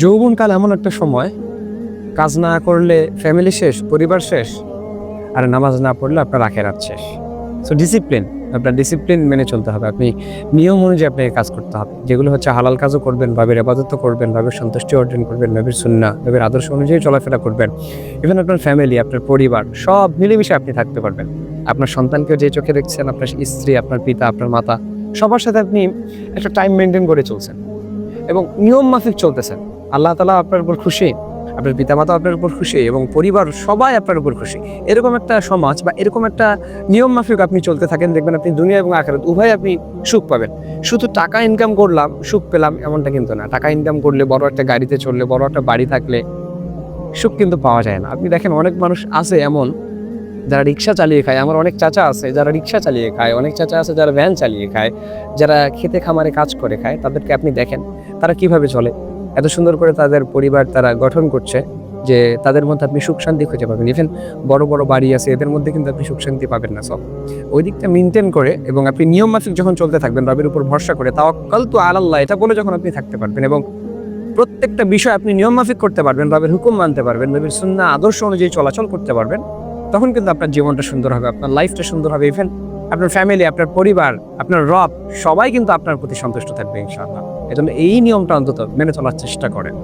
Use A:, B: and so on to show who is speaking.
A: যৌবনকাল এমন একটা সময়, কাজ না করলে ফ্যামিলি শেষ, পরিবার শেষ, আর নামাজ না পড়লে আপনার আখেরাত শেষ। সো ডিসিপ্লিন, আপনার ডিসিপ্লিন মেনে চলতে হবে। আপনি নিয়ম অনুযায়ী আপনাকে কাজ করতে হবে, যেগুলো হচ্ছে হালাল কাজও করবেন, ভাবের আবাদত করবেন, ভাবের সন্তুষ্টি অর্জন করবেন, ভাবের সুন্নাহ, ভাবের আদর্শ অনুযায়ী চলাফেরা করবেন। ইভেন আপনার ফ্যামিলি, আপনার পরিবার সব মিলেমিশে আপনি থাকতে পারবেন। আপনার সন্তানকেও যে চোখে দেখছেন, আপনার স্ত্রী, আপনার পিতা, আপনার মাতা, সবার সাথে আপনি একটা টাইম মেনটেন করে চলছেন এবং নিয়ম মাফিক চলতেছেন। আল্লাহ তাআলা আপনার উপর খুশি, আপনার পিতামাতা আপনার উপর খুশি এবং পরিবার সবাই আপনার উপর খুশি। এরকম একটা সমাজ বা এরকম একটা নিয়ম মাফিক আপনি চলতে থাকেন, দেখবেন আপনি দুনিয়া এবং আখিরাত উভয় আপনি সুখ পাবেন। শুধু টাকা ইনকাম করলাম সুখ পেলাম এমনটা কিন্তু না। টাকা ইনকাম করলে, বড় একটা গাড়িতে চললে, বড় একটা বাড়ি থাকলে সুখ কিন্তু পাওয়া যায় না। আপনি দেখেন অনেক মানুষ আছে এমন যারা রিক্সা চালিয়ে খায়। আমার অনেক চাচা আছে যারা রিক্সা চালিয়ে খায়, অনেক চাচা আছে যারা ভ্যান চালিয়ে খায়, যারা খেতে খামারে কাজ করে খায়। তাদেরকে আপনি দেখেন তারা কিভাবে চলে, এত সুন্দর করে তাদের পরিবার তারা গঠন করছে যে তাদের মধ্যে আপনি সুখ শান্তি খুঁজে পাবেন। ইভেন বড় বড় বাড়ি আছে, এদের মধ্যে কিন্তু আপনি সুখ শান্তি পাবেন না। সব ওই দিকটা মেনটেন করে এবং আপনি নিয়ম মাফিক যখন চলতে থাকবেন, রবের উপর ভরসা করে, তাওয়াক্কালতু আলাল্লাহ এটা বলে যখন আপনি থাকতে পারবেন এবং প্রত্যেকটা বিষয় আপনি নিয়ম মাফিক করতে পারবেন, রবের হুকুম মানতে পারবেন, নবীর সুন্নাহ আদর্শ অনুযায়ী চলাচল করতে পারবেন, তখন কিন্তু আপনার জীবনটা সুন্দর হবে, আপনার লাইফটা সুন্দর হবে। ইভেন আপনার ফ্যামিলি, আপনার পরিবার, আপনার রব সবাই কিন্তু আপনার প্রতি সন্তুষ্ট থাকবে ইনশাআল্লাহ। এজন্য এই নিয়মটা অন্তত মেনে চলার চেষ্টা করেন।